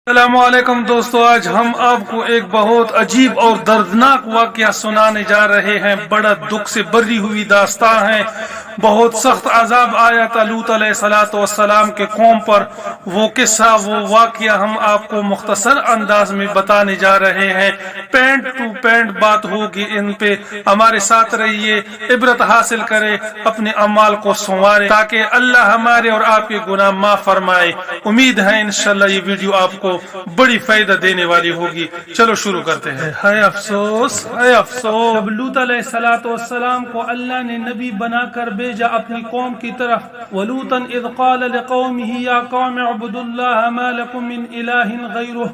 السلام علیکم دوستو، آج ہم آپ کو ایک بہت عجیب اور دردناک واقعہ سنانے جا رہے ہیں۔ بڑا دکھ سے بھری ہوئی داستان ہے۔ بہت سخت عذاب آیا تھا لوط علیہ السلام کے قوم پر۔ وہ قصہ، وہ واقعہ ہم آپ کو مختصر انداز میں بتانے جا رہے ہیں۔ پینٹ ٹو پینٹ بات ہوگی ان پہ، ہمارے ساتھ رہیے، عبرت حاصل کرے، اپنے اعمال کو سنوارے تاکہ اللہ ہمارے اور آپ کے گناہ معاف فرمائے۔ امید ہے انشاءاللہ یہ ویڈیو آپ کو بڑی فائدہ دینے والی ہوگی۔ چلو شروع کرتے ہیں۔ ہے افسوس، ہے افسوس، جب لوط علیہ السلام کو اللہ نے نبی بنا کر بھیجا اپنی قوم کی طرف۔ وَلُوطًا إِذْ قَالَ لِقَوْمِهِ يَا قَوْمِ اعْبُدُوا اللَّهَ مَا لَكُم مِّنْ إِلَٰهٍ غَيْرُهُ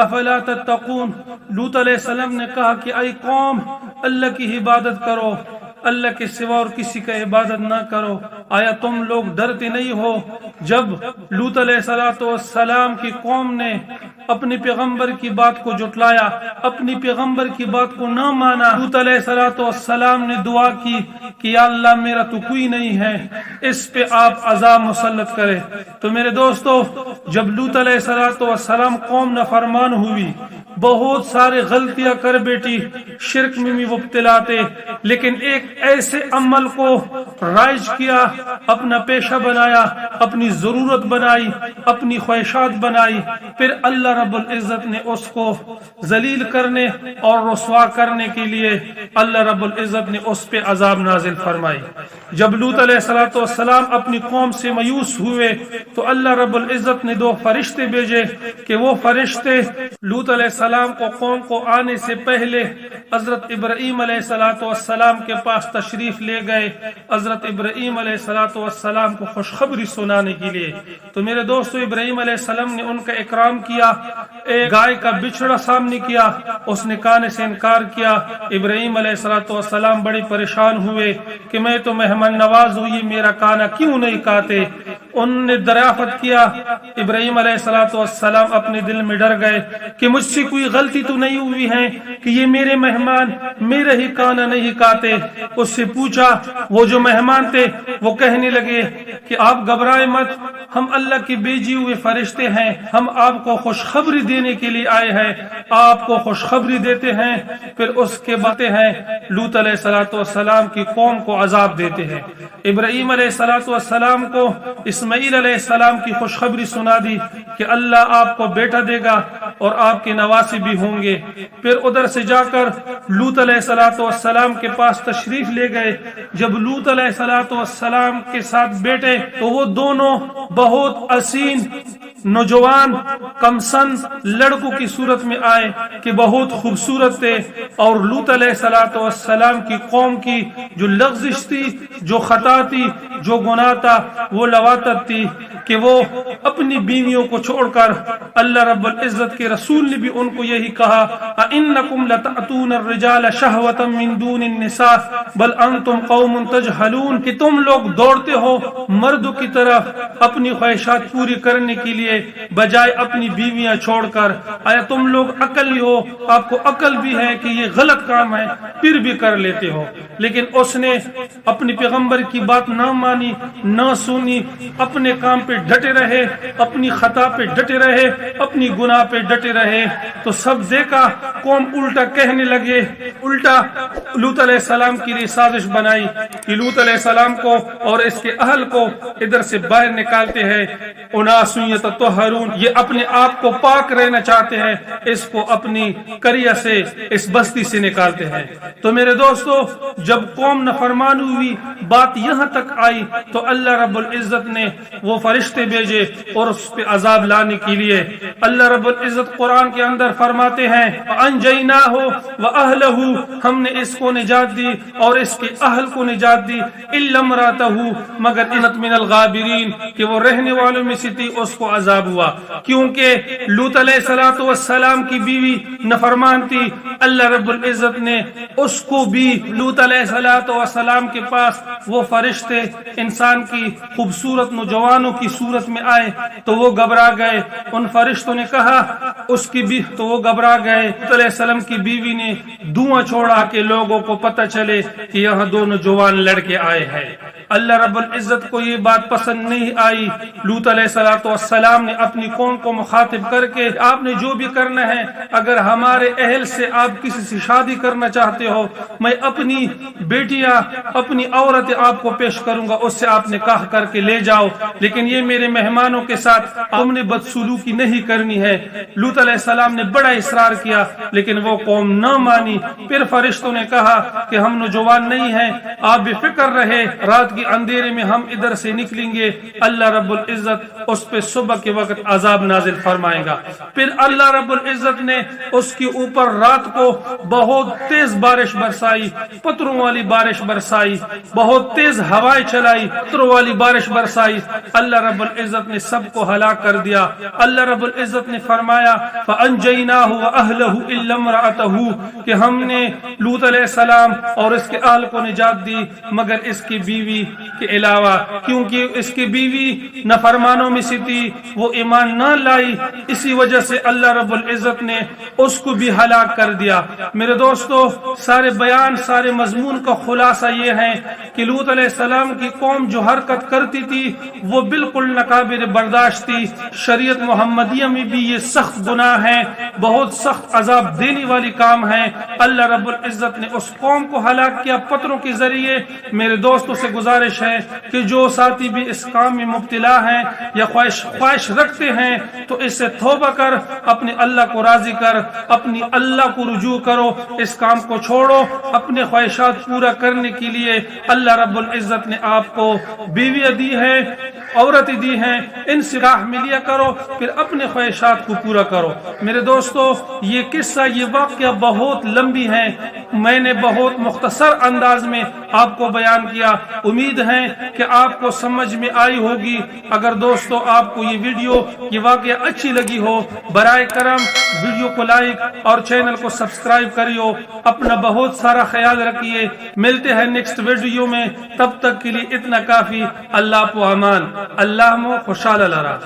أَفَلَا تَتَّقُونَ۔ لوط علیہ السلام نے کہا کہ اے قوم، اللہ کی عبادت کرو، اللہ کے سوا اور کسی کا عبادت نہ کرو۔ آیا تم لوگ ڈرتے نہیں ہو؟ جب لوط علیہ السلام کی قوم نے اپنے پیغمبر کی بات کو جھٹلایا، اپنی پیغمبر کی بات کو نہ مانا، لوط علیہ السلام نے دعا کی کہ یا اللہ میرا تو کوئی نہیں ہے، اس پہ آپ عذاب مسلط کرے۔ تو میرے دوستو، جب لوط علیہ السلام قوم نافرمان ہوئی، بہت سارے غلطیاں کر بیٹھی، شرک میں بھی مبتلا تھے، لیکن ایک ایسے عمل کو رائج کیا، اپنا پیشہ بنایا، اپنی ضرورت بنائی، اپنی خواہشات بنائی، پھر اللہ رب العزت نے اس کو ذلیل کرنے اور رسوا کرنے کے لیے اللہ رب العزت نے اس پہ عذاب نازل فرمائی۔ جب لوط علیہ السلام اپنی قوم سے مایوس ہوئے تو اللہ رب العزت نے دو فرشتے بھیجے کہ وہ فرشتے لوط علیہ السلام کو قوم کو آنے سے پہلے حضرت ابراہیم علیہ السلام کے پاس تشریف لے گئے، حضرت ابراہیم علیہ السلام کو خوشخبری سنانے کے لیے۔ تو میرے دوستو، ابراہیم علیہ السلام نے ان کا اکرام کیا، ایک گائے کا بچڑا سامنے کیا، اس نے کھانے سے انکار کیا۔ ابراہیم علیہ السلام بڑے پریشان ہوئے کہ میں تو مہمان نواز ہوں، یہ میرا کھانا کیوں نہیں کھاتے؟ انہوں نے دریافت کیا۔ ابراہیم علیہ السلام اپنے دل میں ڈر گئے کہ مجھ سے کوئی غلطی تو نہیں ہوئی ہے کہ یہ میرے مہمان میرا ہی کھانا نہیں کھاتے۔ اس سے پوچھا، وہ جو مہمان تھے وہ کہنے لگے کہ آپ گھبرائیں مت، ہم اللہ کے بھیجے ہوئے فرشتے ہیں، ہم آپ کو خوشخبری دینے کے لیے آئے ہیں، آپ کو خوشخبری دیتے ہیں۔ پھر اس کے بعد ہیں لوط علیہ السلام کی قوم کو عذاب دیتے ہیں۔ ابراہیم علیہ السلام کو اسماعیل علیہ السلام کی خوشخبری سنا دی کہ اللہ آپ کو بیٹا دے گا اور آپ کے نواسے بھی ہوں گے۔ پھر ادھر سے جا کر لوط علیہ السلام کے پاس تشریف لے گئے۔ جب لوط علیہ السلام کے ساتھ بیٹھے تو وہ دونوں بہت حسین نوجوان کم سن لڑکوں کی صورت میں آئے کہ بہت خوبصورت تھے، اور لوط علیہ السلام کی قوم کی جو لغزش تھی، جو خطا تھی، جو گناہ تھا، وہ لواطت تھی کہ وہ اپنی بیویوں کو چھوڑ کر، اللہ رب العزت کے رسول نے بھی ان کو یہی کہا، اَإِنَّكُمْ لَتَأْتُونَ الرِّجَالَ شَهْوَةً مِّن دُونِ النِّسَاءِ بَلْ أَنْتُمْ قَوْمٌ تَجْهَلُونَ، کہ تم لوگ دوڑتے ہو مردوں کی طرف اپنی خواہشات پوری کرنے کے لیے بجائے اپنی بیویاں چھوڑ کر۔ آیا تم لوگ عقلی ہو؟ آپ کو عقل بھی ہے کہ یہ غلط کام ہے، پھر بھی کر لیتے ہو؟ لیکن اس نے اپنی پیغمبر کی بات نہ مانی، نہ سنی، اپنے کام پہ ڈٹے رہے، اپنی خطا پہ ڈٹے رہے، اپنی گناہ پہ ڈٹے رہے۔ تو سب دیکھا، قوم الٹا کہنے لگے، الٹا لوط علیہ السلام کے لیے سازش بنائی کہ لوط علیہ السلام کو اور اس کے اہل کو ادھر سے باہر نکالتے ہیں۔ اناس یتطہرون، یہ اپنے آپ کو پاک رہنا چاہتے ہیں، اس کو اپنی قریہ سے، اس بستی سے نکالتے ہیں۔ تو میرے دوستو، جب قوم نافرمان ہوئی، بات یہاں تک آئی تو اللہ رب العزت نے وہ فرشتے بھیجے اور اس پہ عذاب لانے کے لیے۔ اللہ رب العزت قرآن کے اندر فرماتے ہیں، وَأَنْجَيْنَاهُ وَأَهْلَهُ، ہم نے اس کو نجات دی اور اس کے اہل کو نجات دی، إِلَّا امْرَأَتَهُ، مگر انت من الغابرین، کہ وہ رہنے والوں میں سے تھی، اس کو عذاب ہوا کیونکہ لوط علیہ السلام کی بیوی نافرمان تھی۔ اللہ رب العزت نے اس کو بھی، لوط علیہ السلام کے پاس وہ فرشتے انسان کی خوبصورت نوجوانوں کی صورت میں آئے تو وہ گھبرا گئے۔ ان فرشتوں نے کہا اس کی بھی، تو وہ گھبرا گئے۔ لوط علیہ السلام کی بیوی نے دھواں چھوڑا کہ لوگوں کو پتہ چلے کہ یہاں دو نوجوان لڑکے آئے ہیں۔ اللہ رب العزت کو یہ بات پسند نہیں آئی. لوط علیہ السلام نے اپنی قوم کو مخاطب کر کے آپ نے جو بھی کرنا ہے, اگر ہمارے اہل سے آپ کسی سے شادی کرنا چاہتے ہو, میں اپنی بیٹیاں اپنی عورتیں آپ کو پیش کروں گا, اس سے آپ نکاح کر کے لے جاؤ, لیکن یہ میرے مہمانوں کے ساتھ تم نے بدسلوکی نہیں کرنی ہے. لوط علیہ السلام نے بڑا اصرار کیا لیکن وہ قوم نہ مانی. پھر فرشتوں نے کہا کہ ہم نوجوان نہیں ہیں, آپ بے فکر رہے, رات کی اندھیرے میں ہم ادھر سے نکلیں گے, اللہ رب العزت اس پہ صبح کے وقت عذاب نازل فرمائے گا. پھر اللہ رب العزت نے اس کے اوپر رات کو بہت تیز بارش برسائی, پتھروں والی بارش برسائی, بہت تیز ہوائیں چلائی, پتھروں والی بارش برسائی. اللہ رب العزت نے سب کو ہلاک کر دیا. اللہ رب العزت نے فرمایا فَأَنْجَيْنَاهُ وَأَهْلَهُ إِلَّا امْرَأَتَهُ کہ ہم نے لوط علیہ السلام اور اس کے اہل کو نجات دی مگر اس کی بیوی کے علاوہ, کیونکہ اس کی بیوی نافرمانوں میں سے تھی, وہ ایمان نہ لائی, اسی وجہ سے اللہ رب العزت نے اس کو بھی ہلاک کر دیا. میرے دوستو, سارے بیان سارے مضمون کا خلاصہ یہ ہے کہ لوط علیہ السلام کی قوم جو حرکت کرتی تھی وہ بالکل ناقابل برداشت تھی. شریعت محمدیہ میں بھی یہ سخت گناہ ہے, بہت سخت عذاب دینے والی کام ہے. اللہ رب العزت نے اس قوم کو ہلاک کیا پتھروں کے ذریعے. میرے دوستوں سے گزارش ہے کہ جو ساتھی بھی اس کام میں مبتلا ہیں یا خواہش رکھتے ہیں تو اس سے توبہ کر, اپنے اللہ کو راضی کر, اپنی اللہ کو رجوع کرو, اس کام کو چھوڑو. اپنے خواہشات پورا کرنے کے لیے اللہ رب العزت نے آپ کو بیویاں دی ہے, عورتیں دی ہیں, ان سے راہ ملیا کرو, پھر اپنے خواہشات کو پورا کرو. میرے دوستو, یہ قصہ یہ واقعہ بہت لمبی ہے, میں نے بہت مختصر انداز میں آپ کو بیان کیا. امید ہے کہ آپ کو سمجھ میں آئی ہوگی. اگر دوستو آپ کو یہ ویڈیو یہ واقعہ اچھی لگی ہو, برائے کرم ویڈیو کو لائک اور چینل کو سبسکرائب کریو. اپنا بہت سارا خیال رکھیے. ملتے ہیں نیکسٹ ویڈیو میں, تب تک کے لیے اتنا کافی. اللہ کو امان, اللہ مو خوشحال لرا.